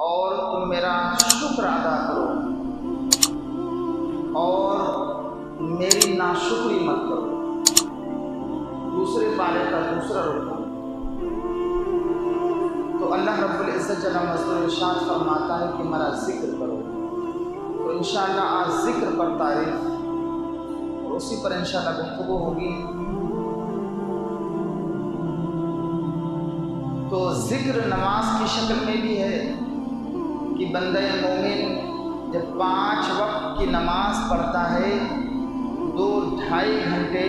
اور تم میرا شکر ادا کرو اور میری ناشکری مت کرو۔ دوسرے پارے کا دوسرا رکن۔ تو اللہ رب العزت جل مجدہ ارشاد فرماتا ہے کہ میرا ذکر کرو۔ تو انشاءاللہ آج ذکر پر تعریف اور اسی پر انشاءاللہ گفتگو ہوگی۔ تو ذکر نماز کی شکل میں بھی ہے کہ بندہ مومن جب 5 وقت کی نماز پڑھتا ہے 2-2.5 گھنٹے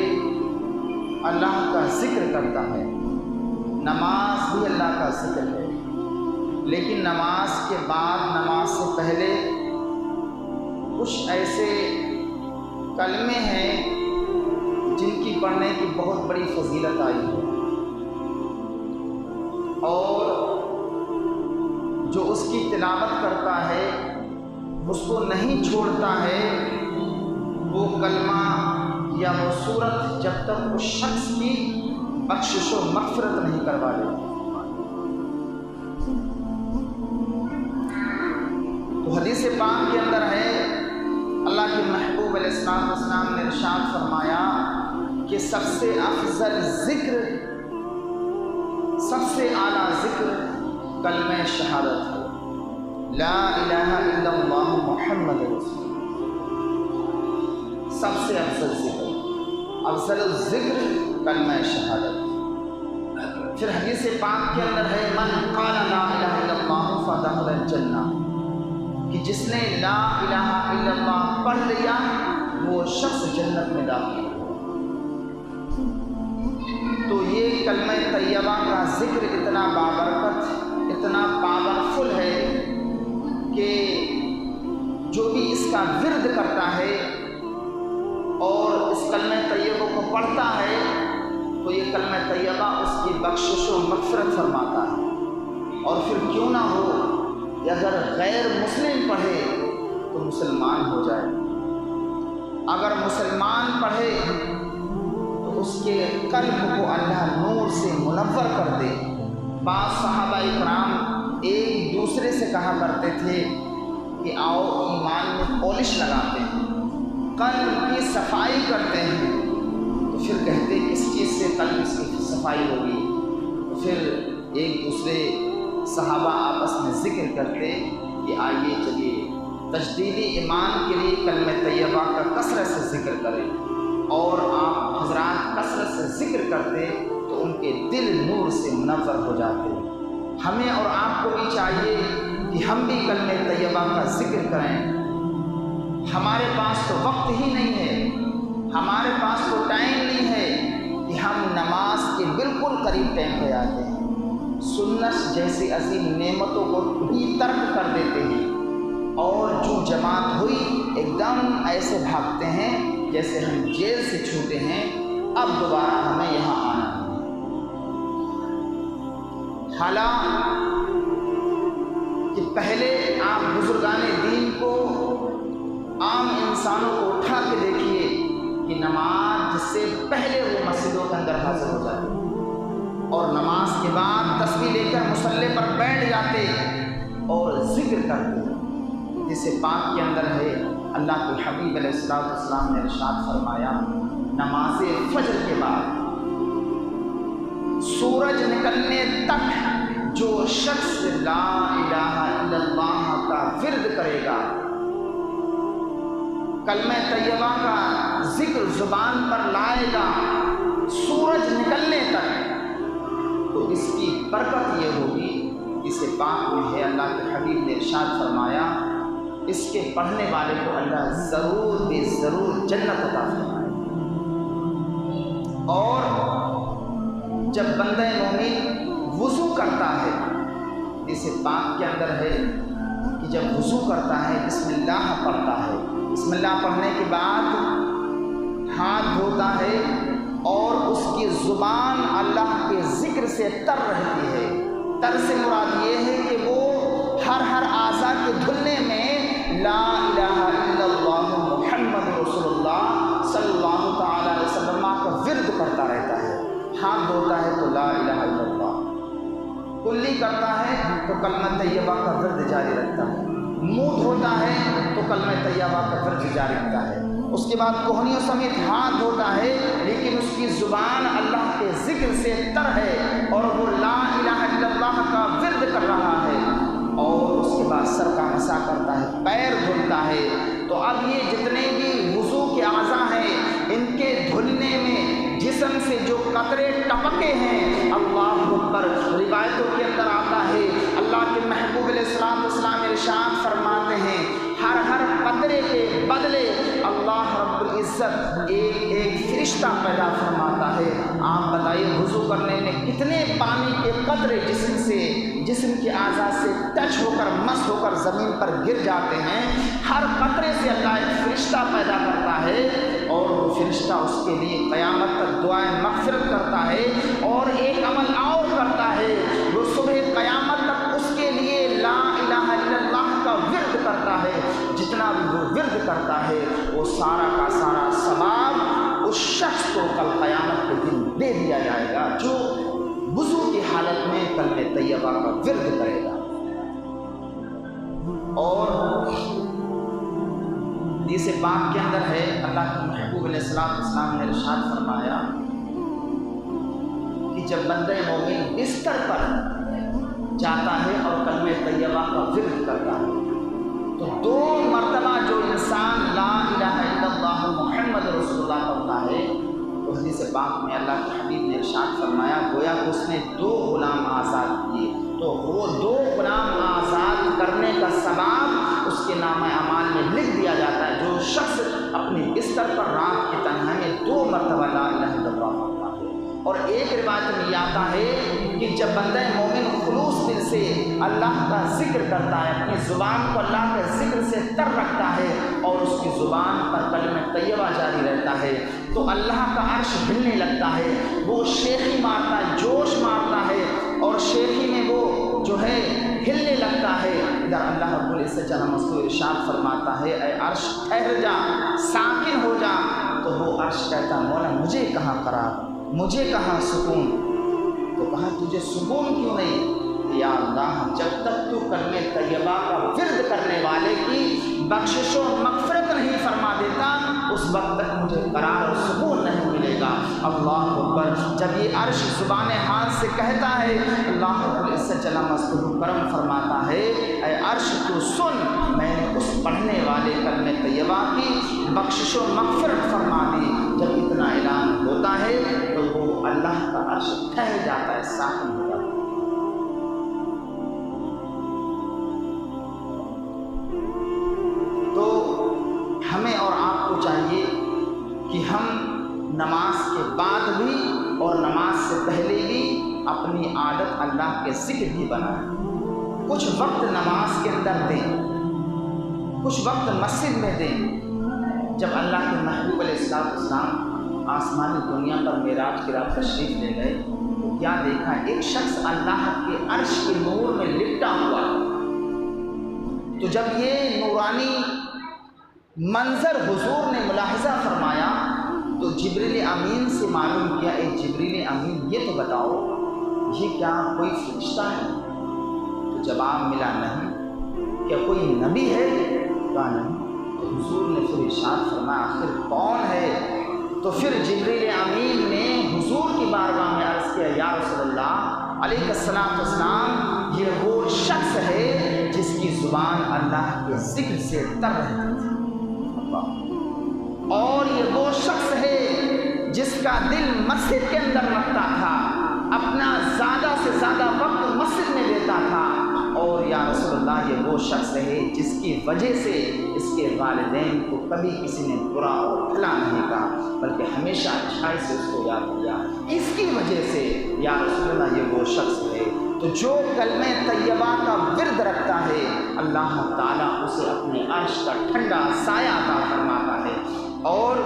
اللہ کا ذکر کرتا ہے۔ نماز بھی اللہ کا ذکر ہے، لیکن نماز کے بعد، نماز سے پہلے کچھ ایسے کلمے ہیں جن کی پڑھنے کی بہت بڑی فضیلت آئی ہے، اور جو اس کی تلاوت کرتا ہے اس کو نہیں چھوڑتا ہے، وہ کلمہ یا وہ سورت جب تک اس شخص کی بخشش و مغفرت نہیں کروا لیتی۔ تو حدیث پاک کے اندر ہے، اللہ کے محبوب علیہ السلام نے ارشاد فرمایا کہ سب سے افضل ذکر، سب سے اعلیٰ ذکر کلمہ شہادت ہے، لا الہ الا اللہ محمد رسول اللہ۔ سب سے افضل ذکر، افضل الذکر کلمہ شہادت۔ پھر حدیث پاک کے اندر ہے، من قال لا الہ الا اللہ فدخل الجنہ، کہ جس نے لا الہ الا اللہ پڑھ لیا وہ شخص جنت میں داخل ہو۔ تو یہ کلمہ طیبہ کا ذکر اتنا بابرکت، اتنا پاورفل ہے کہ جو بھی اس کا ورد کرتا ہے اور اس کلمہ طیبہ کو پڑھتا ہے تو یہ کلمہ طیبہ اس کی بخشش و مغفرت فرماتا ہے۔ اور پھر کیوں نہ ہو کہ اگر غیر مسلم پڑھے تو مسلمان ہو جائے، اگر مسلمان پڑھے تو اس کے قلب کو اللہ نور سے منور کر دے۔ بعض صحابہ کرام ایک دوسرے سے کہا کرتے تھے کہ آؤ ایمان میں پالش لگاتے ہیں، قلب کی صفائی کرتے ہیں۔ تو پھر کہتے کس چیز سے قلب کی صفائی ہوگی؟ تو پھر ایک دوسرے صحابہ آپس میں ذکر کرتے کہ آئیے چلیے تجدید ایمان کے لیے کلمہ طیبہ کا کثرت سے ذکر کریں، اور آپ حضرات کثرت سے ذکر کرتے تو ان کے دل نور سے منور ہو جاتے۔ ہمیں اور آپ کو بھی چاہیے کہ ہم بھی کلمہ طیبہ کا ذکر کریں۔ ہمارے پاس تو وقت ہی نہیں ہے، ہمارے پاس تو ٹائم نہیں ہے کہ ہم نماز کے بالکل قریب ٹائم پہ آتے ہیں، سنت جیسی عظیم نعمتوں کو بھی ترک کر دیتے ہیں، اور جو جماعت ہوئی ایک دم ایسے بھاگتے ہیں جیسے ہم جیل سے چھوٹے ہیں، اب دوبارہ ہمیں یہاں آنا ہے۔ حالانکہ پہلے آپ بزرگان دین کو، عام انسانوں کو اٹھا کے دیکھیے کہ نماز سے پہلے وہ مسجدوں کے اندر حاضر ہو جاتے اور نماز کے بعد تسبیح لے کر مصلی پر بیٹھ جاتے اور ذکر کرتے۔ جسے پاک کے اندر ہے، اللہ کے حبیب علیہ السلام نے ارشاد فرمایا، نماز فجر کے بعد سورج نکلنے تک جو شخص لا الہ الا اللہ کا ورد کرے گا، کلمہ طیبہ کا ذکر زبان پر لائے گا سورج نکلنے تک، تو اس کی برکت یہ ہوگی، اسے پاک میں ہے اللہ کے حبیب نے ارشاد فرمایا، اس کے پڑھنے والے کو اللہ ضرور بے ضرور جنت عطا فرمائے۔ اور جب بندہ مومن وضو کرتا ہے، اسے پاک کے اندر ہے کہ جب وضو کرتا ہے بسم اللہ پڑھتا ہے، بسم اللہ پڑھنے کے بعد ہاتھ دھوتا ہے اور اس کی زبان اللہ کے ذکر سے تر رہتی ہے۔ تر سے مراد یہ ہے کہ وہ ہر اعضاء کے دھلنے میں لا الہ الا اللہ محمد رسول اللہ صلی اللہ تعالی علیہ وسلم کا ورد کرتا رہتا ہے۔ ہاتھ دھوتا ہے تو لا الہ الا اللہ، کلی کرتا ہے تو کلمہ طیبہ کا ورد جاری رکھتا ہے، منہ دھوتا ہے تو کلمہ طیبہ کا ورد جاری رکھتا ہے، اس کے بعد کوہنیوں سمیت ہاتھ دھوتا ہے لیکن اس کی زبان اللہ کے ذکر سے تر ہے اور وہ لا الہ الا اللہ کا ورد کر رہا ہے، اور اس کے بعد سر کا مسا کرتا ہے، پیر دھلتا ہے۔ تو اب یہ جتنے بھی وضو کے اعضاء ہیں ان کے دھلنے میں جسم سے جو قطرے ٹپکے ہیں، اللہ اکبر، روایتوں کے اندر آتا ہے اللہ کے محبوب علیہ السلام ارشاد فرماتے ہیں ہر قطرے کے بدلے اللہ رب العزت ایک فرشتہ پیدا فرماتا ہے۔ آپ بتائیے وضو کرنے میں کتنے پانی کے قطرے جسم کے اعضاء سے ٹچ ہو کر مس ہو کر زمین پر گر جاتے ہیں، ہر قطرے سے اللہ ایک فرشتہ پیدا کرتا ہے اور وہ فرشتہ اس کے لیے قیامت تک دعائیں مغفرت کرتا ہے، اور ایک عمل اور کرتا ہے، وہ صبح قیامت تک اس کے لیے لا الہ الا اللہ کا ورد کرتا ہے، جتنا بھی وہ ورد کرتا ہے وہ سارا کا سارا ثواب اس شخص کو کل قیامت کے دن دے دیا جائے گا جو وضو کی حالت میں کلمہ طیبہ کا ورد کرے گا۔ اور حدیث پاک کے اندر ہے اللہ کے محبوب علیہ السلام نے ارشاد فرمایا کہ جب بندہ مومن بستر پر جاتا ہے اور کلمہ طیبہ کا ورد کرتا ہے تو 2 مرتبہ جو انسان لا الہ الا اللہ محمد رسول اللہ پڑھتا ہے تو حدیث پاک میں اللہ کے حبیب نے ارشاد فرمایا گویا کہ اس نے 2 غلام آزاد کیے، تو وہ 2 غلام آزاد کرنے کا ثواب اس کے نامہ اعمال میں لکھ دیا جاتا ہے۔ جو شخص اپنے بستر پر رات کی تنہائی میں 2 مرتبہ لا الہ الا اللہ پڑھتا ہے۔ اور ایک روایت میں یہ آتا ہے کہ جب بندہ مومن خلوص دل سے اللہ کا ذکر کرتا ہے، اپنی زبان کو اللہ کے ذکر سے تر رکھتا ہے اور اس کی زبان پر کلمہ طیبہ جاری رہتا ہے تو اللہ کا عرش ہلنے لگتا ہے، وہ شیخی مارتا ہے، جوش مارتا ہے اور شیخی میں وہ جو ہے ہلنے لگتا ہے۔ ادھر اللہ رب العزت جل مستو ارشاد فرماتا ہے اے عرش ٹھہر جا، ساکن ہو جا، تو وہ عرش کہتا مولا مجھے کہاں قرار، مجھے کہاں سکون؟ تو کہا تجھے سکون کیوں نہیں؟ یا اللہ جب تک تو کلمہ طیبہ کا ورد کرنے والے کی بخشش و مغفرت نہیں فرما دیتا اس وقت تک مجھے قرار و سکون نہیں ملے گا۔ اللہ اکبر، جب یہ عرش زبان حال سے کہتا ہے اللہ رب العزت جل مجدہ کرم فرماتا ہے اے عرش تو سن، میں نے اس پڑھنے والے کلمہ طیبہ کی بخشش و مغفرت فرما دی۔ جب اتنا اعلان ہوتا ہے تو وہ اللہ کا عرش ٹھہر جاتا ہے، ساکن ہو جاتا ہے۔ تو ہمیں اور آپ کو چاہیے کہ ہم نماز کے بعد بھی اور نماز سے پہلے بھی اپنی عادت اللہ کے ذکر کی بنائیں، کچھ وقت نماز کے اندر دیں، کچھ وقت مسجد میں دیں۔ جب اللہ کے محبوب علیہ السلام آسمانی دنیا پر معراج کی رات تشریف لے گئے تو کیا دیکھا، ایک شخص اللہ کے عرش کے نور میں لپٹا ہوا۔ تو جب یہ نورانی منظر حضور نے ملاحظہ فرمایا تو جبریل امین سے معلوم کیا اے جبریل امین یہ تو بتاؤ یہ کیا کوئی فرشتہ ہے؟ تو جواب ملا نہیں۔ کیا کوئی نبی ہے؟ کہا نہیں۔ تو حضور نے پھر ارشاد فرمایا آخر کون ہے؟ تو پھر جبریل امین نے حضور کی بارگاہ میں عرض کیا یا رسول اللہ علیہ السلام یہ وہ شخص ہے جس کی زبان اللہ کے ذکر سے تر رہتی تھی، اور یہ وہ شخص ہے جس کا دل مسجد کے اندر لگتا تھا، اپنا زیادہ سے زیادہ وقت مسجد میں دیتا تھا، اور یا رسول اللہ یہ وہ شخص ہے جس کی وجہ سے اس کے والدین کو کبھی کسی نے برا اور بھلا نہیں کہا بلکہ ہمیشہ اچھائی سے اس کو یاد کیا، اس کی وجہ سے یا رسول اللہ یہ وہ شخص ہے۔ تو جو کلمہ طیبہ کا ورد رکھتا ہے اللہ تعالیٰ اسے اپنے عرش کا ٹھنڈا سایہ عطا فرماتا ہے، اور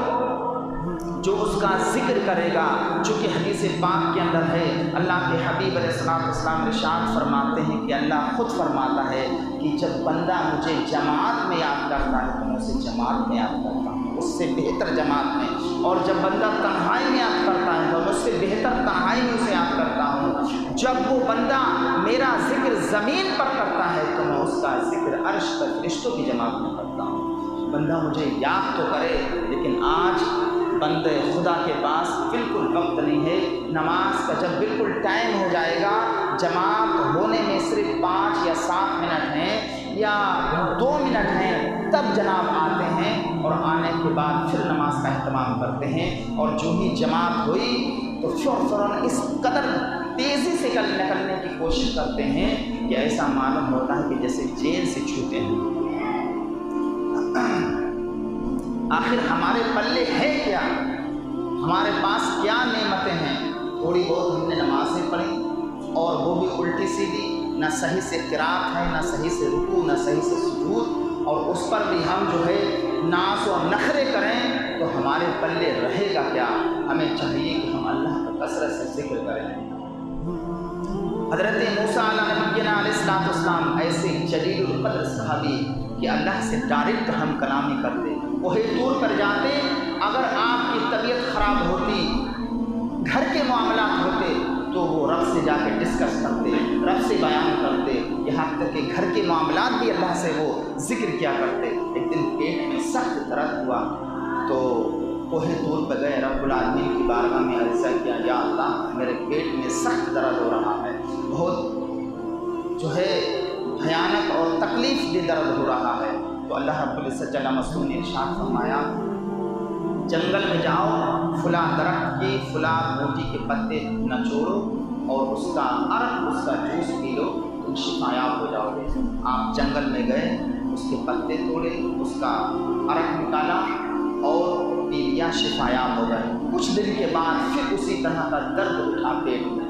جو اس کا ذکر کرے گا، چونکہ حدیث پاک کے اندر ہے اللہ کے حبیب علیہ السلام ارشاد فرماتے ہیں کہ اللہ خود فرماتا ہے کہ جب بندہ مجھے جماعت میں یاد کرتا ہے تو میں اسے جماعت میں یاد کرتا ہوں، اس سے بہتر جماعت میں، اور جب بندہ تنہائی میں یاد کرتا ہے تو میں اس سے بہتر تنہائی میں اسے یاد کرتا ہوں۔ جب وہ بندہ میرا ذکر زمین پر کرتا ہے تو میں اس کا ذکر عرش پر فرشتوں کی جماعت میں کرتا ہوں۔ بندہ مجھے یاد تو کرے، لیکن آج بندے خدا کے پاس بالکل وقت نہیں ہے۔ نماز کا جب بالکل ٹائم ہو جائے گا، جماعت ہونے میں صرف 5 یا 7 منٹ ہیں یا 2 منٹ ہیں، تب جناب آتے ہیں، اور آنے کے بعد پھر نماز کا اہتمام کرتے ہیں، اور جو ہی جماعت ہوئی تو فوراً اس قدر تیزی سے نکلنے کی کوشش کرتے ہیں کہ ایسا معلوم ہوتا ہے کہ جیسے جیل سے چھوٹے ہیں۔ آخر ہمارے پلے ہے کیا؟ ہمارے پاس کیا نعمتیں ہیں؟ تھوڑی بہت ہم نے نمازیں پڑھی، اور وہ بھی الٹی سیدھی، نہ صحیح سے قرات ہے، نہ صحیح سے رکوع، نہ صحیح سے سجود، اور اس پر بھی ہم جو ہے ناز و نخرے کریں تو ہمارے پلے رہے گا کیا؟ ہمیں چاہیے کہ ہم اللہ کا کثرت سے ذکر کریں۔ حضرت موسیٰ علیہ السلام ایسے جلیل القدر صحابی کہ اللہ سے ڈائریکٹ ہم کلامی کرتے، کوہ طور پر جاتے، اگر آپ کی طبیعت خراب ہوتی، گھر کے معاملات ہوتے، تو وہ رب سے جا کے ڈسکس کرتے، رب سے بیان کرتے، یہاں تک کہ گھر کے معاملات بھی اللہ سے وہ ذکر کیا کرتے۔ ایک دن پیٹ میں سخت درد ہوا تو کوہ طور پہ گئے، رب العالمین کی بارگاہ میں عرض کیا، یا اللہ میرے پیٹ میں سخت درد ہو رہا ہے، بہت جو ہے بھیانک اور تکلیف دہ درد ہو رہا ہے۔ تو اللہ رب العزت جل مصنوع نے ارشاد فرمایا، جنگل میں جاؤ، فلاں درخت کی فلاں بوٹی کے پتے نچوڑو اور اس کا عرق، اس کا جوس پی لو، تم شفایاب ہو جاؤ گے۔ آپ جنگل میں گئے، اس کے پتے توڑے، اس کا عرق نکالا اور پی لیا، شفایاب ہو گئے۔ کچھ دن کے بعد پھر اسی طرح کا درد اٹھا پیٹ میں،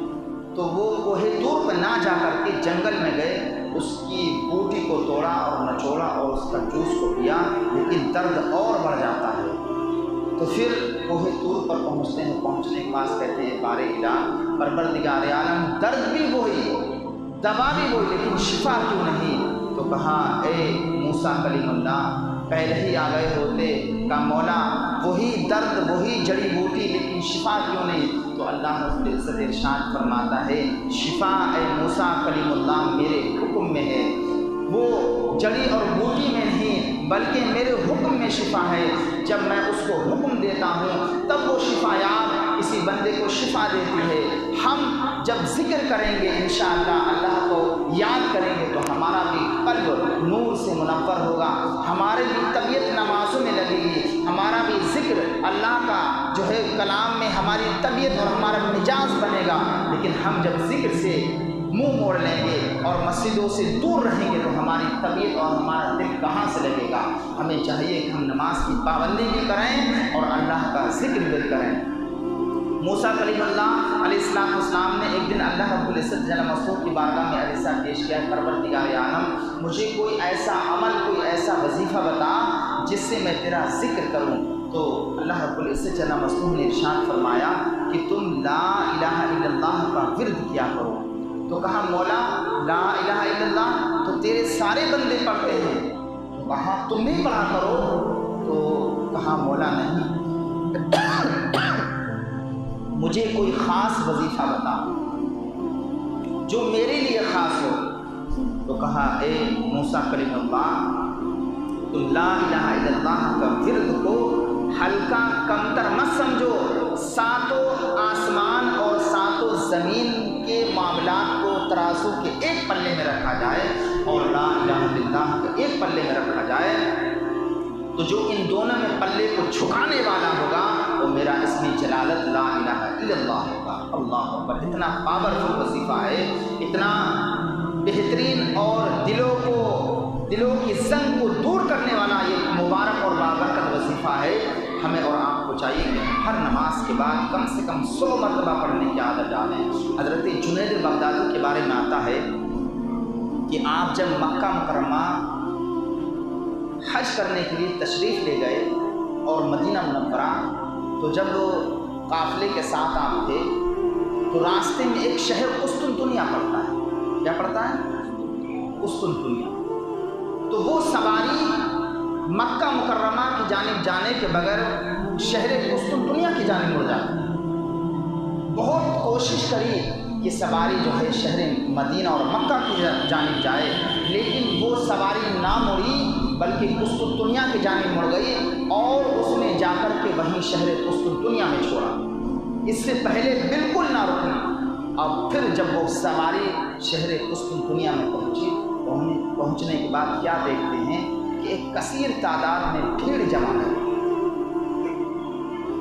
تو وہ کوہ طور پہ نہ جا کر کے جنگل میں گئے، اس کی بوٹی کو توڑا اور نچوڑا اور اس کا جوس کو پیا، لیکن درد اور بڑھ جاتا ہے۔ تو پھر کوہ طور پر پہنچتے ہیں، پہنچنے کے بعد کہتے ہیں بار الہ پروردگار عالم، درد بھی وہی، دوا بھی وہی، لیکن شفا کیوں نہیں؟ تو کہا اے موسیٰ کلیم اللہ، پہلے ہی آ گئے ہوتے، کا مولا وہی درد وہی جڑی بوٹی، لیکن شفا کیوں نہیں؟ تو اللہ رب العزت ارشاد فرماتا ہے، شفا اے موسیٰ کلیم اللہ میرے حکم میں ہے، وہ جڑی اور بوٹی میں نہیں بلکہ میرے حکم میں شفا ہے۔ جب میں اس کو حکم دیتا ہوں تب وہ شفا یاب کسی بندے کو شفا دیتی ہے۔ ہم جب ذکر کریں گے انشاءاللہ، اللہ کو یاد کریں گے تو ہمارا بھی قلب نور سے منور ہوگا، ہماری بھی طبیعت نمازوں میں لگے گی، ہمارا بھی ذکر اللہ کا جو ہے کلام میں ہماری طبیعت اور ہمارا مزاج بنے گا۔ لیکن ہم جب ذکر سے منہ موڑ لیں گے اور مسجدوں سے دور رہیں گے تو ہماری طبیعت اور ہمارا دل کہاں سے لگے گا؟ ہمیں چاہیے کہ ہم نماز کی پابندی بھی کریں اور اللہ کا ذکر بھی کریں۔ موسیٰ کلیم اللہ علیہ السلام نے ایک دن اللہ رب العزت جل مصنوع کی بارگاہ میں عرضہ پیش کیا، پروردگار عالم مجھے کوئی ایسا عمل، کوئی ایسا وظیفہ بتا جس سے میں تیرا ذکر کروں۔ تو اللہ رب العزت جل مصنوع نے ارشاد فرمایا کہ تم لا الہ الا اللہ کا ورد کیا کرو۔ تو کہا مولا لا الہ الا اللہ تو تیرے سارے بندے پڑھتے ہیں، تو کہا تم بھی پڑھا کرو۔ تو کہا مولا نہیں، مجھے کوئی خاص وظیفہ بتا جو میرے لیے خاص ہو۔ تو کہا اے موسیٰ کلیم اللہ تم لا الہ الا اللہ کا ورد کو ہلکا کمتر مت سمجھو، ساتوں آسمان اور ساتوں زمین کے معاملات کو ترازو کے ایک پلے میں رکھا جائے اور لا الہ الا اللہ کے ایک پلے میں رکھا جائے، تو جو ان دونوں میں پلے کو جھکانے والا ہوگا وہ میرا اسم جلالت لا الہ الا اللہ ہوگا۔ اللہ اکبر! اتنا پاورفل وظیفہ ہے، اتنا بہترین اور دلوں کی زنگ کو دور کرنے والا یہ مبارک اور بابرکت وظیفہ ہے۔ ہمیں اور آپ کو چاہیے کہ ہر نماز کے بعد کم سے کم 100 مرتبہ پڑھنے کی عادت ڈالیں۔ حضرت جنید بغدادی کے بارے میں آتا ہے کہ آپ جب مکہ مکرمہ حج کرنے کے لیے تشریف لے گئے اور مدینہ منورہ، تو جب قافلے کے ساتھ آپ تھے تو راستے میں ایک شہر قسطنطنیہ پڑتا ہے۔ کیا پڑتا ہے؟ قسطنطنیہ۔ تو وہ سواری مکہ مکرمہ کی جانب جانے کے بغیر شہر قسطنطنیہ کی جانب مڑ جاتا. بہت کوشش کری کہ سواری جو ہے شہر مدینہ اور مکہ کی جانب جائے، لیکن وہ سواری نہ مڑی بلکہ قسطنطنیہ کی جانب مڑ گئی اور اس نے جا کر کے وہیں شہر قسطنطنیہ میں چھوڑا. اس سے پہلے بالکل نہ رکی. اب پھر جب وہ سواری شہر قسطنطنیہ میں پہنچنے کے بعد کیا دیکھتے ہیں کہ ایک کثیر تعداد میں بھیڑ جمع ہے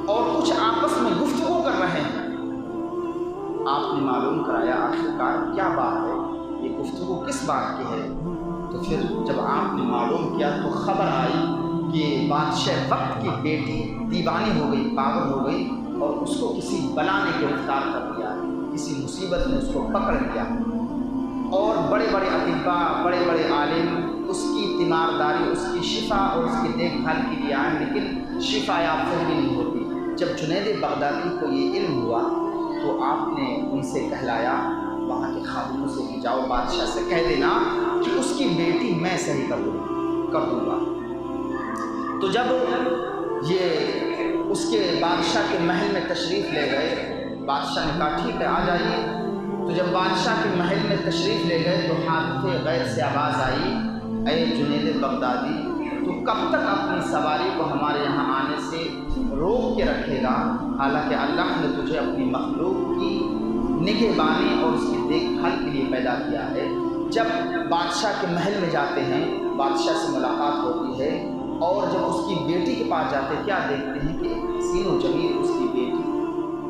اور کچھ آپس میں گفتگو کر رہے ہیں. آپ نے معلوم کرایا آخرکار کیا بات ہے، یہ گفتگو کس بات کی ہے؟ تو پھر جب آپ نے معلوم کیا تو خبر آئی کہ بادشاہ وقت کی بیٹی دیوانی ہو گئی، پاگل ہو گئی اور اس کو کسی بلا نے گرفتار کر دیا، کسی مصیبت نے اس کو پکڑ لیا اور بڑے بڑے اطباء، بڑے بڑے عالم اس کی تیمارداری، اس کی شفا اور اس کی دیکھ بھال کے لیے آئے، لیکن شفا یافتہ بھی نہیں ہوتی. جب جنید بغدادی کو یہ علم ہوا تو آپ نے ان سے کہلایا، وہاں کے خادموں سے کہ جاؤ بادشاہ سے کہہ دینا کہ اس کی بیٹی میں صحیح کر دوں گا. تو جب یہ اس کے بادشاہ کے محل میں تشریف لے گئے، بادشاہ نے کہا ٹھیک ہے آ جائیے. تو جب بادشاہ کے محل میں تشریف لے گئے تو حادث غیر سے آواز آئی، اے جنید بغدادی تو کب تک اپنی سواری کو ہمارے یہاں آنے سے روک کے رکھے گا، حالانکہ اللہ نے تجھے اپنی مخلوق کی نگہبانی اور اس کی دیکھ بھال کے لیے پیدا کیا ہے. جب بادشاہ کے محل میں جاتے ہیں، بادشاہ سے ملاقات ہوتی ہے اور جب اس کی بیٹی کے پاس جاتے کیا دیکھتے ہیں کہ ایک حسین و جمیل اس کی بیٹی،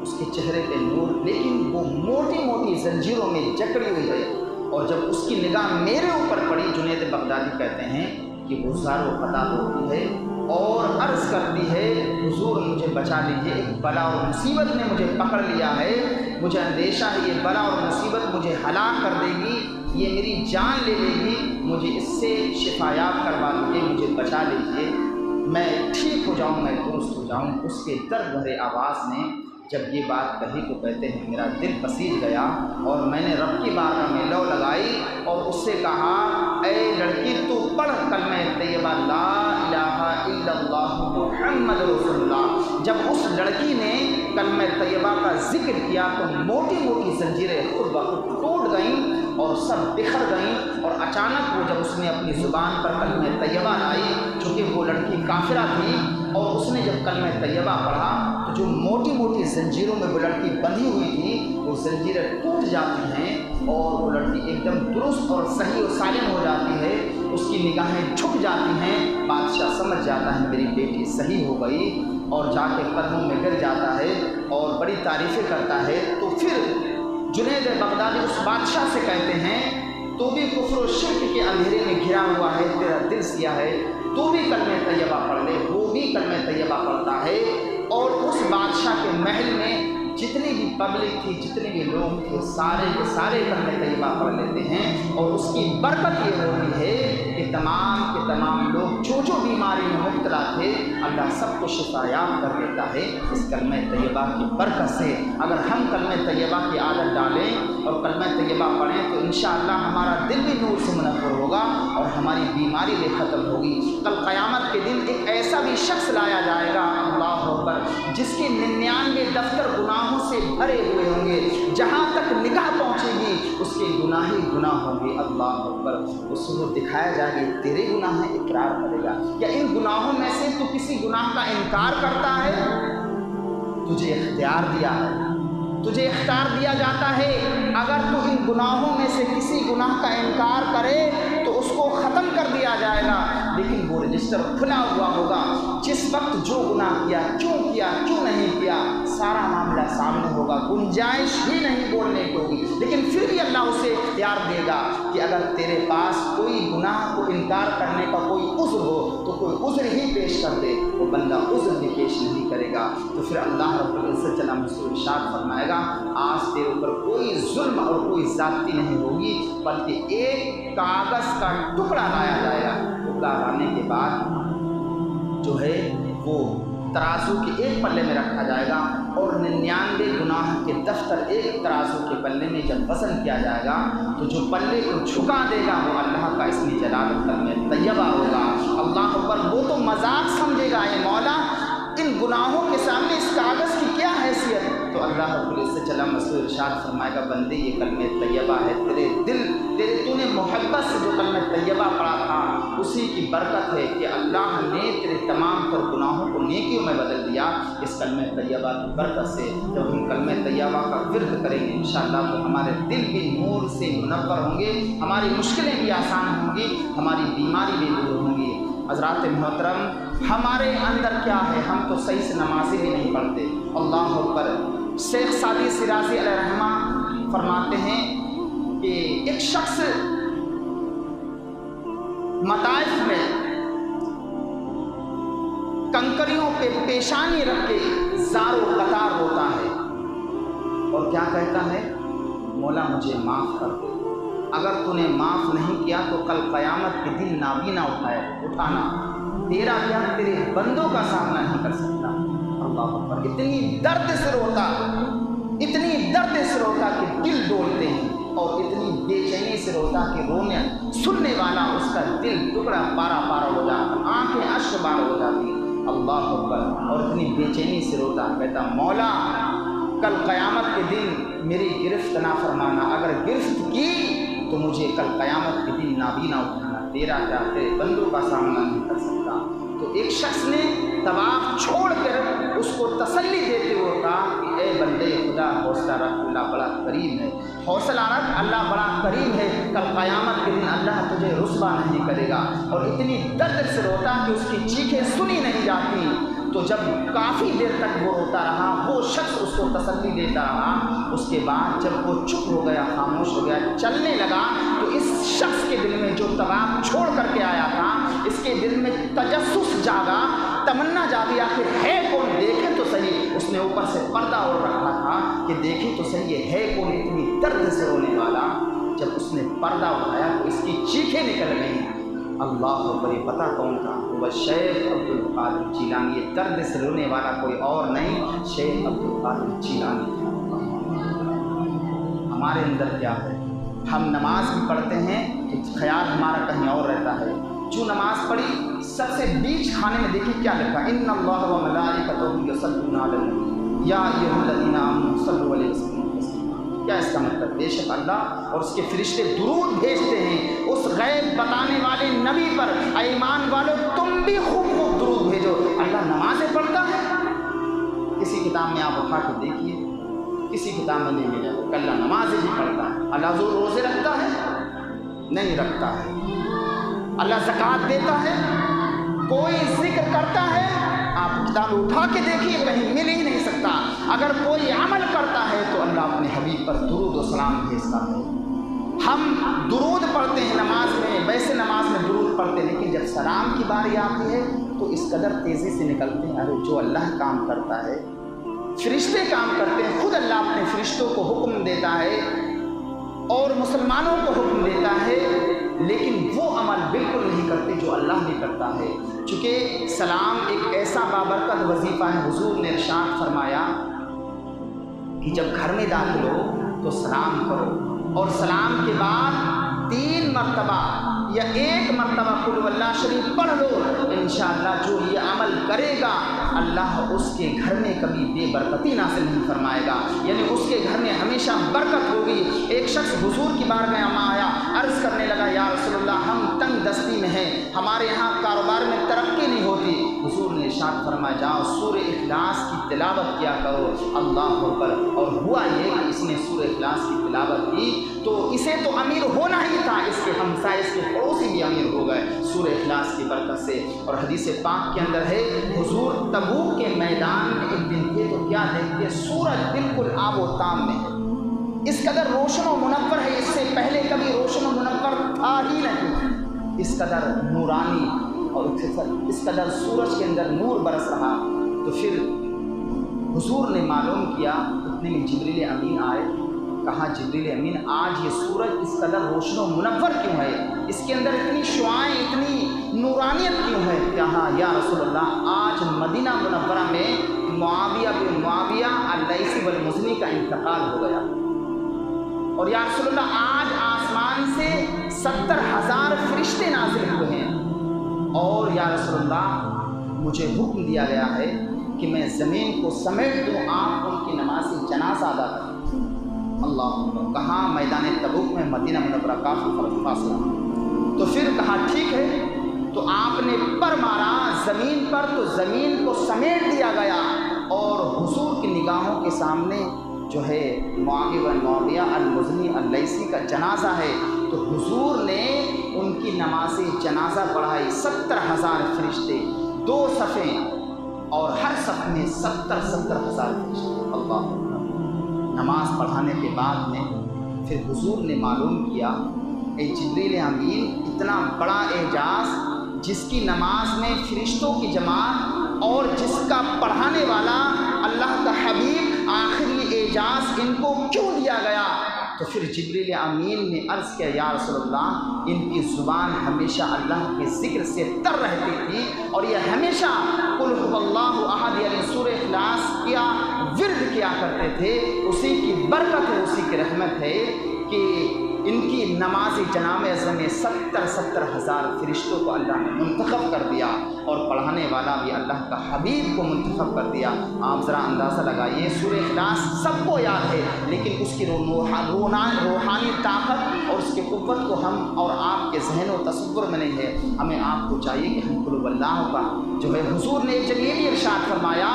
اس کے چہرے پہ نور، لیکن وہ موٹی موٹی زنجیروں میں جکڑی ہوئی ہے. اور جب اس کی نگاہ میرے اوپر پڑی، جنید بغدادی کہتے ہیں کہ وہ زار و قطع ہوتی ہے اور عرض کرتی ہے حضور مجھے بچا لیجیے، ایک بلا اور مصیبت نے مجھے پکڑ لیا ہے، مجھے اندیشہ ہے یہ بلا اور مصیبت مجھے ہلاک کر دے گی، یہ میری جان لے لے گی، مجھے اس سے شفایاب کروا دیجیے، مجھے بچا لیجیے، میں ٹھیک ہو جاؤں، میں درست ہو جاؤں. اس کے درد بھرے آواز نے جب یہ بات کہی تو کہتے ہیں میرا دل پسیج گیا اور میں نے رب کی بارگاہ میں لو لگائی اور اس سے کہا اے لڑکی تو پڑھ کلمہ طیبہ لا الہ الا اللہ محمد رسول اللہ. جب اس لڑکی نے کلمہ طیبہ کا ذکر کیا تو موٹی موٹی زنجیریں خود بخود ٹوٹ گئیں اور سب بکھر گئیں. اور اچانک وہ جب اس نے اپنی زبان پر کلمہ طیبہ لائی، چونکہ وہ لڑکی کافرہ تھی، اور اس نے جب کلمہ طیبہ پڑھا تو جو موٹی موٹی زنجیروں میں وہ لڑکی بندھی ہوئی تھی وہ زنجیریں ٹوٹ جاتی ہیں اور وہ لڑکی ایک دم درست اور صحیح و سالم ہو جاتی ہے. اس کی نگاہیں جھک جاتی ہیں. بادشاہ سمجھ جاتا ہے میری بیٹی صحیح ہو گئی اور جا کے قدموں میں گر جاتا ہے اور بڑی تعریفیں کرتا ہے. تو پھر جنید بغدادی اس بادشاہ سے کہتے ہیں تو بھی کفر و شرک کے اندھیرے میں گھرا ہوا ہے، تیرا دل سیاہ ہے، تو بھی کلمہ طیبہ پڑھ لے. وہ بھی کلمہ طیبہ پڑھتا ہے اور اس بادشاہ کے محل میں جتنی بھی پبلک تھی، جتنے بھی لوگ تھے، سارے کے سارے کلمہ طیبہ پڑھ لیتے ہیں. اور اس کی برکت یہ ہوتی ہے کہ تمام کے تمام لوگ جو بیماری میں مبتلا تھے اللہ سب کو شفا یاب کر دیتا ہے اس کلمہ طیبہ کی برکت سے. اگر ہم کلمہ طیبہ کی عادت ڈالیں اور کلمہ طیبہ پڑھیں تو انشاءاللہ ہمارا دل بھی نور سے منور ہوگا اور ہماری بیماری بھی ختم ہوگی. کل قیامت کے دن ایک ایسا بھی شخص لایا جائے گا اللہ اکبر جس کے 99 دفتر گناہوں سے بھرے ہوئے ہوں گے، جہاں تک نگاہ پہنچے گی اس کے گناہ ہی گناہ ہوں گے. اللہ اکبر. اس کو دکھایا جائے گا تیرے گناہ ہیں، اقرار کرے گا. یا ان گناہوں میں سے تو کسی گناہ کا انکار کرتا ہے؟ تجھے اختیار دیا ہے، تجھے اختیار دیا جاتا ہے اگر تو ان گناہوں میں سے کسی گناہ کا انکار کرے تو اس کو ختم کر دیا جائے گا. لیکن وہ رجسٹر کھلا ہوا ہوگا. جس وقت جو گناہ کیا، کیوں نہیں کیا، سارا معاملہ سامنے ہوگا، گنجائش ہی نہیں بولنے کو ہوگی. لیکن پھر بھی اللہ اسے اختیار دے گا کہ اگر تیرے پاس کوئی گناہ کو انکار کرنے کا کوئی عذر ہو تو کوئی عذر ہی پیش کر دے. وہ بندہ عذر بھی پیش نہیں کرے گا تو پھر اللہ رب العزت جل مجدہ ارشاد فرمائے گا آج تیرے اوپر کوئی ظلم اور کوئی زیادتی نہیں ہوگی، بلکہ ایک کاغذ کا ٹکڑا لایا جائے گا. ٹکڑا لانے کے بعد جو ہے وہ ترازو کے ایک پلے میں رکھا جائے گا اور 99 گناہ کے دفتر ایک ترازو کے پلے میں جب وزن کیا جائے گا تو جو پلے کو جھکا دے گا وہ اللہ کا اسم جلالت کلمہ طیبہ ہوگا. اللہ اکبر. وہ تو گناہوں کے سامنے اس کاغذ کی کیا حیثیت؟ تو اللہ رب العزت جل مجدہ ارشاد فرمائے گا بندے یہ کلمہ طیبہ ہے، تو نے محبت سے جو کلمہ طیبہ پڑھا تھا اسی کی برکت ہے کہ اللہ نے تیرے تمام تر گناہوں کو نیکیوں میں بدل دیا اس کلمہ طیبہ کی برکت سے۔ جب ہم کلمہ طیبہ کا ورد کریں گے انشاءاللہ تو ہمارے دل بھی نور سے منور ہوں گے، ہماری مشکلیں بھی آسان ہوں گی، ہماری بیماری بھی دور ہوں گی۔ حضرات محترم، ہمارے اندر کیا ہے؟ ہم تو صحیح سے نمازیں بھی نہیں پڑھتے۔ اللہ اکبر۔ شیخ سعدی شیرازی علیہ رحمہ فرماتے ہیں کہ ایک شخص مطائف میں کنکریوں پہ پیشانی رکھ کے زار و قطار ہوتا ہے اور کیا کہتا ہے؟ مولا مجھے معاف کر دے، اگر تو نے معاف نہیں کیا تو کل قیامت کے دن نابینا اٹھانا، تیرا کیا تیرے بندوں کا سامنا نہیں کر سکتا۔ اللہ اکبر۔ اتنی درد سے روتا کہ دل ڈولتے ہیں، اور اتنی بے چینی سے روتا کہ رونے سننے والا اس کا دل ٹکڑا پارا ہو جاتا، آنکھیں اشک بار ہو جاتی۔ اللہ اکبر۔ اور اتنی بے چینی سے روتا، کہتا مولا کل قیامت کے دن میری گرفت نہ فرمانا، اگر گرفت کی تو مجھے کل قیامت کے دن نابینا اٹھانا، تیرا کیا تیرے بندوں کا سامنا نہیں کر سکتا۔ تو ایک شخص نے طواف چھوڑ کر اس کو تسلی دیتے ہوئے کہا کہ اے بندے خدا حوصلہ رکھ، اللہ بڑا کریم ہے، حوصلہ رکھ، اللہ بڑا کریم ہے، کل قیامت کے دن اللہ تجھے رسوا نہیں کرے گا۔ اور اتنی درد سے روتا کہ اس کی چیخیں سنی نہیں جاتی۔ تو جب کافی دیر تک وہ روتا رہا، وہ شخص اس کو تسلی دیتا رہا، اس کے بعد جب وہ چپ ہو گیا، خاموش ہو گیا، چلنے لگا، تو اس شخص کے دل میں جو طواف چھوڑ کر کے آیا تھا، اس کے دل میں تجسس جاگا، تمنا جاگی آخر ہے کون، دیکھے تو صحیح۔ اس نے اوپر سے پردہ اوڑھ رکھا تھا کہ دیکھے تو صحیح یہ ہے کون اتنی درد سے رونے والا۔ جب اس نے پردہ اٹھایا تو اس کی چیخیں نکل گئیں۔ اللہ اکبر۔ پتہ کون تھا؟ وہ شیخ عبد القادر جیلانی۔ یہ درد سے رونے والا کوئی اور نہیں، شیخ عبد القادر جیلانی تھا۔ ہمارے اندر کیا ہے؟ ہم نماز بھی پڑھتے ہیں تو خیال ہمارا کہیں اور رہتا ہے۔ جو نماز پڑھی سب سے بیچ کھانے میں دیکھیں کیا لکھا، ان اللہ و ملائکتہ یصلون علی النبی یا ایھا الذین آمنوا صلوا علیہ وسلم۔ کیا اس کا مطلب؟ بے شک اللہ اور اس کے فرشتے درود بھیجتے ہیں اس غیب بتانے والے نبی پر۔ ایمان والو تم بھی خوب درود بھیجو۔ اللہ نمازیں پڑھتا ہے؟ کسی کتاب میں آپ اٹھا کے دیکھیے، کسی کتاب میں نہیں ملے کہ اللہ نمازیں بھی پڑھتا ہے۔ اللہ روزے رکھتا ہے؟ نہیں رکھتا ہے۔ اللہ زکوٰۃ دیتا ہے؟ کوئی ذکر کرتا ہے؟ آپ کتاب اٹھا کے دیکھیے، کہیں مل ہی نہیں سکتا۔ اگر کوئی عمل کرتا ہے تو اللہ اپنے حبیب پر درود و سلام بھیجتا ہے۔ ہم درود پڑھتے ہیں نماز میں، ویسے نماز میں درود پڑھتے ہیں، لیکن جب سلام کی باری آتی ہے تو اس قدر تیزی سے نکلتے ہیں۔ ارے جو اللہ کام کرتا ہے، فرشتے کام کرتے ہیں، خود اللہ اپنے فرشتوں کو حکم دیتا ہے اور مسلمانوں کو حکم دیتا ہے، لیکن وہ عمل بالکل نہیں کرتے جو اللہ بھی کرتا ہے۔ چونکہ سلام ایک ایسا بابرکت وظیفہ ہے، حضور نے ارشاد فرمایا کہ جب گھر میں داخل ہو تو سلام کرو، اور سلام کے بعد 3 مرتبہ یا 1 مرتبہ قل واللہ شریف پڑھ لو۔ انشاءاللہ جو یہ عمل کرے گا اللہ اس کے گھر میں کبھی بے برکتی نازل نہیں فرمائے گا، یعنی اس کے گھر میں ہمیشہ برکت ہوگی۔ ایک شخص حضور کی بارگاہ میں آیا، عرض کرنے لگا یا رسول اللہ ہم تنگ دستی میں ہیں، ہمارے یہاں کاروبار میں ترقی نہیں ہوتی۔ حضور نے ارشاد فرمایا جاؤ سورہ اخلاص کی تلاوت کیا کرو۔ اللہ اکبر۔ اور ہوا یہ کہ اس نے سورہ اخلاص کی تلاوت کی تو اسے تو امیر ہونا ہی تھا، اس کے ہمسائے اس کے پڑوسی بھی امیر ہو گئے سورہ اخلاص کی برکت سے۔ اور حدیث پاک کے اندر ہے حضور تبوک کے میدان میں ایک دن تھے تو کیا دیکھتے، سورج بالکل آب و تاب میں ہے، اس قدر روشن و منور ہے، اس سے پہلے کبھی روشن و منور تھا ہی نہیں، اس قدر نورانی اور اس قدر سورج کے اندر نور برس رہا۔ تو پھر حضور نے معلوم کیا، اتنے میں جبریل امین آئے، کہا جبریل امین آج یہ سورج اس قدر روشن و منور کیوں ہے، اس کے اندر اتنی شعاعیں، اتنی نورانیت کیوں ہے؟ کہا یا رسول اللہ آج مدینہ منورہ میں معاویہ بن معاویہ اللیثی والمزنی کا انتقال ہو گیا، اور یا رسول اللہ آج آسمان سے 70,000 فرشتے نازل ہوئے ہیں، اور یا رسول اللہ مجھے حکم دیا گیا ہے کہ میں زمین کو سمیٹ دوں، آپ ان کی نماز جنازہ ادا کریں۔ اللہ، کہاں؟ میدان تبوک میں، مدینہ منورہ، کافی فاصلہ۔ تو پھر کہا ٹھیک ہے، تو آپ نے پر مارا زمین پر، تو زمین کو سمیٹ دیا گیا، اور حضور کی نگاہوں کے سامنے جو ہے معاویہ بن معاویہ المزنی اللیثی کا جنازہ ہے، تو حضور نے ان کی نماز جنازہ پڑھائی۔ 70,000 فرشتے، 2 صفیں، اور ہر صف میں 70,000 فرشتے۔ اللہ، نماز پڑھانے کے بعد میں پھر حضور نے معلوم کیا، اے جبریل امین، اتنا بڑا اعجاز جس کی نماز میں فرشتوں کی جماعت اور جس کا پڑھانے والا اللہ کا حبیب، آخر یہ اعجاز ان کو کیوں دیا گیا؟ تو پھر جبریل امین نے عرض کیا، یا رسول اللہ، ان کی زبان ہمیشہ اللہ کے ذکر سے تر رہتی تھی، اور یہ ہمیشہ قل هو اللہ احد یعنی سورہ اخلاص کیا ورد کیا کرتے تھے۔ اسی کی برکت ہے، اسی کی رحمت ہے کہ ان کی نماز جنازہ میں 70,000 فرشتوں کو اللہ نے منتخب کر دیا، اور پڑھانے والا بھی اللہ کا حبیب کو منتخب کر دیا۔ آپ ذرا اندازہ لگائیے، سورہ اخلاص سب کو یاد ہے، لیکن اس کی روحانی طاقت اور اس کی قوت کو ہم اور آپ کے ذہن و تصور میں نہیں ہے۔ ہمیں آپ کو چاہیے کہ ہم قل اللہ کا جو ہے، حضور نے ایک جگہ یہ ارشاد فرمایا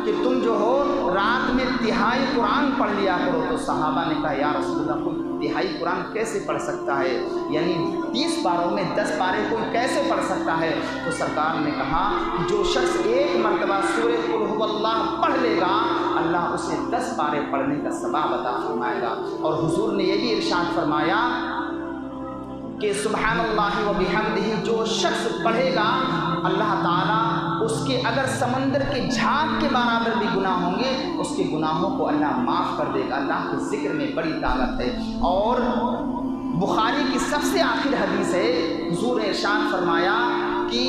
کہ تم جو ہو رات میں تہائی قرآن پڑھ لیا کرو۔ تو صحابہ نے کہا، یا رسول اللہ، کوئی تہائی قرآن کیسے پڑھ سکتا ہے؟ یعنی 30 پاروں میں 10 پارے کوئی کیسے پڑھ سکتا ہے؟ تو سرکار نے کہا کہ جو شخص ایک مرتبہ سورہ قل هو اللہ پڑھ لے گا، اللہ اسے 10 پارے پڑھنے کا ثواب عطا فرمائے گا۔ اور حضور نے یہ بھی ارشاد فرمایا کہ سبحان اللہ و بحمدہ، جو شخص پڑھے گا، اللہ تعالیٰ اس کے اگر سمندر کے جھاگ کے برابر بھی گناہ ہوں گے، اس کے گناہوں کو اللہ معاف کر دے گا۔ اللہ کے ذکر میں بڑی طاقت ہے۔ اور بخاری کی سب سے آخر حدیث ہے، حضور نے ارشاد فرمایا کہ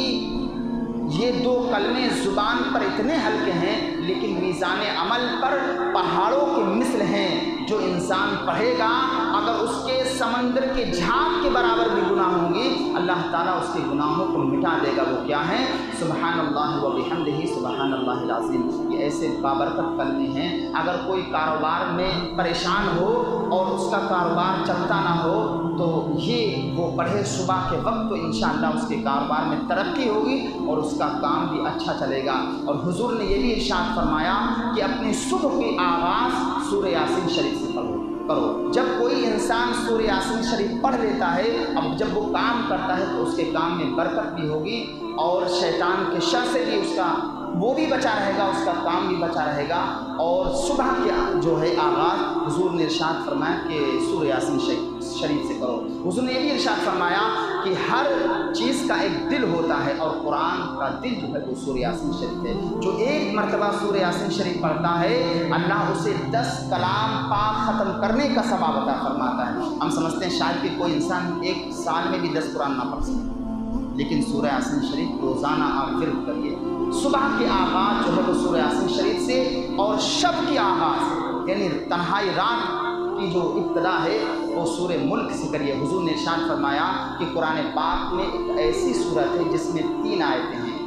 یہ 2 کلمے زبان پر اتنے ہلکے ہیں، لیکن میزان عمل پر پہاڑوں کے مثل ہیں۔ جو انسان پڑھے گا، اگر اس کے سمندر کے جھاگ کے برابر بھی گناہ ہوں گی، اللہ تعالیٰ اس کے گناہوں کو مٹا دے گا۔ وہ کیا ہیں؟ سبحان اللہ و بحمدہ، سبحان اللہ العظیم۔ یہ ایسے بابرکت کلمے ہیں، اگر کوئی کاروبار میں پریشان ہو اور اس کا کاروبار چلتا نہ ہو، تو یہ وہ پڑھے صبح کے وقت، تو انشاءاللہ اس کے کاروبار میں ترقی ہوگی اور اس کا کام بھی اچھا چلے گا۔ اور حضور نے یہ بھی ارشاد فرمایا کہ اپنی صبح کی آغاز سورہ یاسین شریف سے کرو۔ جب کوئی انسان سورہ یاسین شریف پڑھ لیتا ہے، اب جب وہ کام کرتا ہے تو اس کے کام میں برکت بھی ہوگی، اور شیطان کے شر سے بھی اس کا وہ بھی بچا رہے گا، اس کا کام بھی بچا رہے گا۔ اور صبح کے جو ہے آغاز حضور نے ارشاد فرمایا کہ سورہ یاسین شریف سے کرو۔ حضور نے یہ بھی ارشاد فرمایا کہ ہر چیز کا ایک دل ہوتا ہے، اور قرآن کا دل جو ہے وہ سورہ یاسین شریف ہے۔ جو ایک مرتبہ سورہ یاسین شریف پڑھتا ہے، اللہ اسے 10 کلام پاک ختم کرنے کا ثواب عطا فرماتا ہے۔ ہم سمجھتے ہیں شاید کہ کوئی انسان ایک سال میں بھی 10 قرآن نہ پڑھ سکے، لیکن سورہ یاسین شریف روزانہ آپ ورد کریے۔ صبح کی آغاز جو ہے وہ سورہ یاسین شریف سے، اور شب کی آغاز یعنی تنہائی رات کی جو ابتدا ہے وہ سورہ ملک سے کریے۔ حضور نے ارشاد فرمایا کہ قرآن پاک میں ایک ایسی صورت ہے جس میں 3 آیتیں ہیں،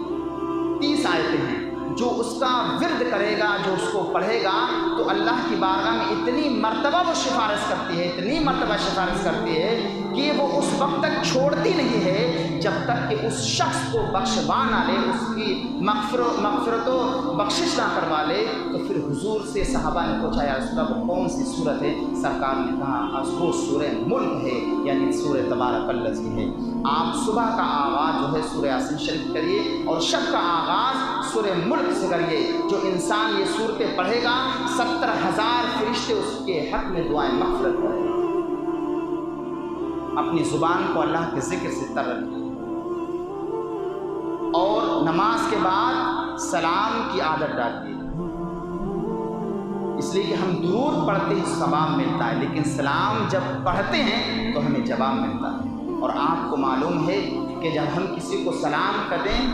30 آیتیں ہیں۔ جو اس کا ورد کرے گا، جو اس کو پڑھے گا، تو اللہ کی بارگاہ میں اتنی مرتبہ وہ سفارش کرتی ہے، اتنی مرتبہ سفارش کرتی ہے کہ وہ اس وقت تک چھوڑتی نہیں ہے جب تک کہ اس شخص کو بخشوا نہ لے، اس کی مغفرت و بخشش نہ کروا لے۔ تو پھر حضور سے صحابہ نے پوچھا، یا رسول اللہ وہ کون سی صورت ہے؟ سرکار نے کہا وہ سورہ ملک ہے، یعنی سورہ تبارک الذی ہے۔ آپ صبح کا آغاز جو ہے سورہ یاسین شریف کریے، اور شب کا آغاز سورہ ملک سے کریے۔ جو انسان یہ صورتیں پڑھے گا، 70,000 فرشتے اس کے حق میں دعائیں مغفرت کریں گے۔ اپنی زبان کو اللہ کے ذکر سے تر رکھیے، اور نماز کے بعد سلام کی عادت ڈالیے، اس لیے کہ ہم درود پڑھتے ہی ثواب ملتا ہے، لیکن سلام جب پڑھتے ہیں تو ہمیں جواب ملتا ہے۔ اور آپ کو معلوم ہے کہ جب ہم کسی کو سلام کرتے ہیں،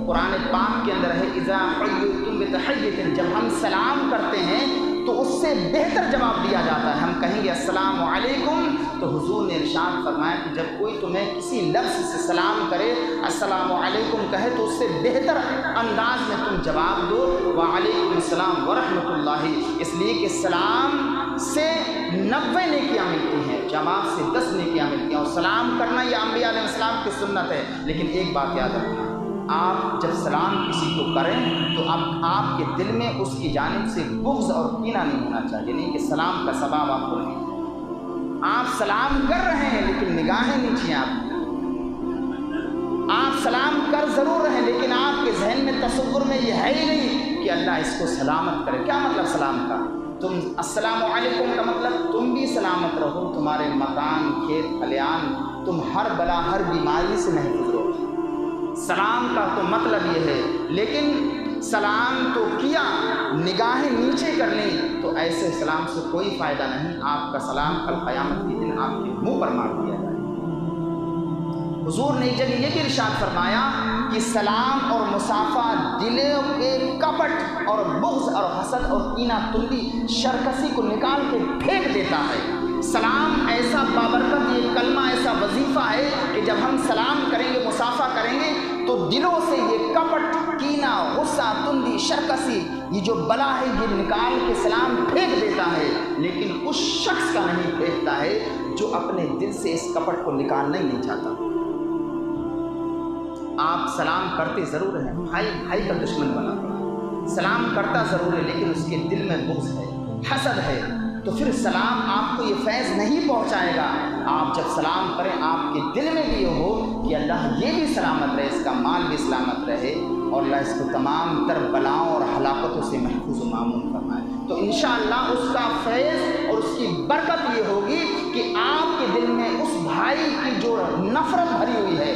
قرآن پاک کے اندر ہے اذا حییتم بتحیۃ، جب ہم سلام کرتے ہیں تو اس سے بہتر جواب دیا جاتا ہے۔ ہم کہیں گے السلام علیکم، تو حضور نے ارشاد فرمایا کہ جب کوئی تمہیں کسی لفظ سے سلام کرے، السلام علیکم کہے، تو اس سے بہتر انداز میں تم جواب دو وعلیکم السلام ورحمۃ اللہ، اس لیے کہ سلام سے 90 نیکیاں ملتی ہیں، جواب سے 10 نیکیاں ملتی ہیں، اور سلام کرنا یہ انبیاء علیہ السلام کی سنت ہے۔ لیکن ایک بات یاد رکھنا، آپ جب سلام کسی کو کریں تو آپ کے دل میں اس کی جانب سے بغض اور کینہ نہیں ہونا چاہیے، نہیں کہ سلام کا ثواب آپ کو نہیں، آپ سلام کر رہے ہیں لیکن نگاہیں نیچی ہیں آپ سلام کر ضرور رہے ہیں، لیکن آپ کے ذہن میں تصور میں یہ ہے ہی نہیں کہ اللہ اس کو سلامت کرے۔ کیا مطلب سلام کا؟ تم السلام علیکم کا مطلب تم بھی سلامت رہو، تمہارے مکان، کھیت، کھلیان، تم ہر بلا ہر بیماری سے محفوظ رہو، سلام کا تو مطلب یہ ہے۔ لیکن سلام تو کیا، نگاہیں نیچے کر لیں تو ایسے سلام سے کوئی فائدہ نہیں، آپ کا سلام کل قیامت کے دن آپ کے منہ پر مار دیا جائے۔ حضور نے جب یہ بھی ارشاد فرمایا کہ سلام اور مصافحہ دلوں کے کپٹ اور بغض اور حسد اور کینہ تندی شرکسی کو نکال کے پھینک دیتا ہے۔ سلام ایسا بابرکت، یہ کلمہ ایسا وظیفہ ہے کہ جب ہم سلام کریں گے، مصافحہ کریں گے، تو دلوں سے یہ کپٹ، کینہ، غصہ، تندی، شرکسی، یہ جو بلا ہے یہ نکال کے سلام پھینک دیتا ہے۔ لیکن اس شخص کا نہیں پھینکتا ہے جو اپنے دل سے اس کپٹ کو نکالنا ہی نہیں چاہتا۔ آپ سلام کرتے ضرور ہیں، بھائی کا دشمن بنا پڑا، سلام کرتا ضرور ہے لیکن اس کے دل میں بغض ہے، حسد ہے، تو پھر سلام آپ کو یہ فیض نہیں پہنچائے گا۔ آپ جب سلام کریں آپ کے دل میں بھی یہ ہو کہ اللہ یہ بھی سلامت رہے، اس کا مال بھی سلامت رہے، اور اللہ اس کو تمام تر بلاؤں اور ہلاکتوں سے محفوظ و مامون فرمائے، تو انشاءاللہ اس کا فیض اور اس کی برکت یہ ہوگی کہ آپ کے دل میں اس بھائی کی جو نفرت بھری ہوئی ہے،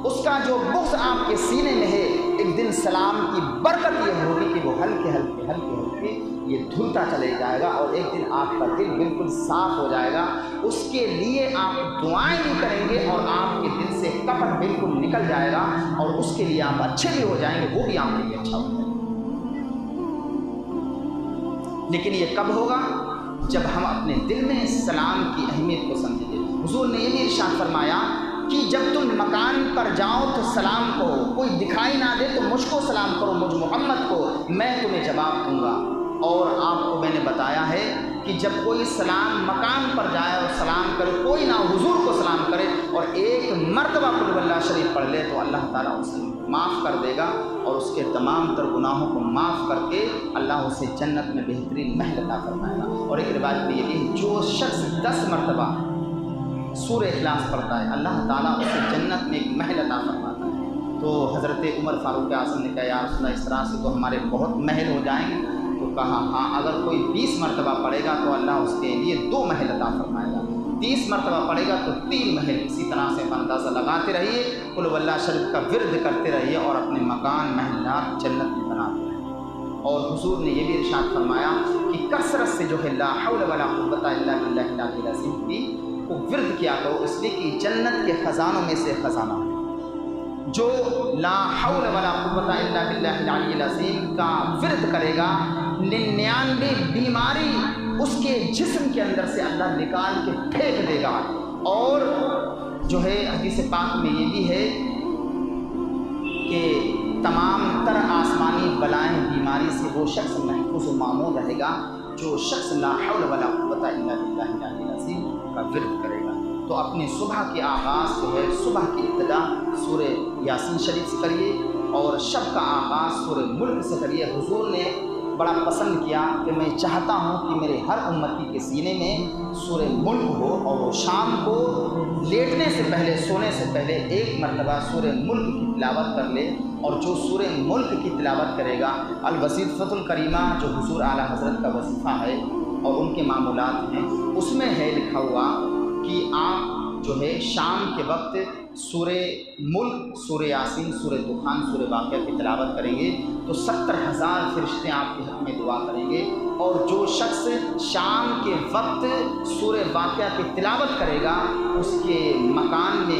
اس کا جو بغض آپ کے سینے میں ہے، ایک دن سلام کی برکت یہ ہوگی کہ وہ ہلکے یہ دھلتا چلے جائے گا، اور ایک دن آپ کا دل بالکل صاف ہو جائے گا۔ اس کے لیے آپ دعائیں بھی کریں گے اور آپ کے دل سے کپٹ بالکل نکل جائے گا، اور اس کے لیے آپ اچھے بھی ہو جائیں گے، وہ بھی آپ کے لیے اچھا ہو جائے گا۔ لیکن یہ کب ہوگا؟ جب ہم اپنے دل میں سلام کی اہمیت کو سمجھیں گے۔ حضور نے یہ بھی ارشاد فرمایا کہ جب تم مکان پر جاؤ تو سلام کرو، کوئی دکھائی نہ دے تو مجھ کو سلام کرو، مجھ محمد کو، میں تمہیں جواب دوں گا۔ اور آپ کو میں نے بتایا ہے کہ جب کوئی سلام مکان پر جائے اور سلام کرے، کوئی نہ حضور کو سلام کرے اور ایک مرتبہ قل اللہ شریف پڑھ لے تو اللہ تعالیٰ اسے معاف کر دے گا، اور اس کے تمام تر گناہوں کو معاف کر کے اللہ اسے جنت میں بہترین محل عطا فرمائے گا۔ اور ایک روایت میں یہ بھی جو شخص 10 مرتبہ سورہ اخلاص پڑھتا ہے اللہ تعالیٰ اسے جنت میں ایک محل عطا فرماتا ہے۔ تو حضرت عمر فاروق اعظم نے کہا یا رسول اللہ اس طرح سے تو ہمارے بہت محل ہو جائیں گے، تو کہا ہاں اگر کوئی 20 مرتبہ پڑھے گا تو اللہ اس کے لیے 2 محل عطا فرمائے گا، 30 مرتبہ پڑھے گا تو 3 محل۔ اسی طرح سے اندازہ لگاتے رہیے، قل اللہ شریف کا ورد کرتے رہیے اور اپنے مکان محلات جنت میں بناتے رہیے۔ اور حضور نے یہ بھی ارشاد فرمایا کہ کثرت سے جو ہے لا حول ولا قوت الا باللہ العلی العظیم کی کو ورد کیا کرو، اس لیے کہ جنت کے خزانوں میں سے خزانہ ہے۔ جو لا حول ولا قوت الا باللہ العلی العظیم کا ورد کرے گا، 99 بیماری اس کے جسم کے اندر سے اللہ نکال کے پھینک دے گا۔ اور جو ہے حدیث پاک میں یہ بھی ہے کہ تمام تر آسمانی بلائیں بیماری سے وہ شخص محفوظ و مامون رہے گا جو شخص لا حول ولا قوت الا باللہ العلی العظیم کا ورد کرے گا۔ تو اپنی صبح کے آغاز جو ہے، صبح کی ابتدا سورہ یاسین شریف سے کریے، اور شب کا آغاز سورہ ملک سے کریے۔ حضور نے بڑا پسند کیا کہ میں چاہتا ہوں کہ میرے ہر امتی کے سینے میں سورہ ملک ہو، اور وہ شام کو لیٹنے سے پہلے، سونے سے پہلے 1 مرتبہ سورہ ملک کی تلاوت کر لے۔ اور جو سورہ ملک کی تلاوت کرے گا، الوظیفۃ الکریمہ جو حضور اعلیٰ حضرت کا وظیفہ ہے اور ان کے معمولات ہیں، اس میں ہے لکھا ہوا کہ آپ جو ہے شام کے وقت سورہ ملک، سورہ یاسین، سورہ دخان، سورہ واقعہ کی تلاوت کریں گے تو 70,000 فرشتے آپ کے حق میں دعا کریں گے۔ اور جو شخص شام کے وقت سورہ واقعہ کی تلاوت کرے گا، اس کے مکان میں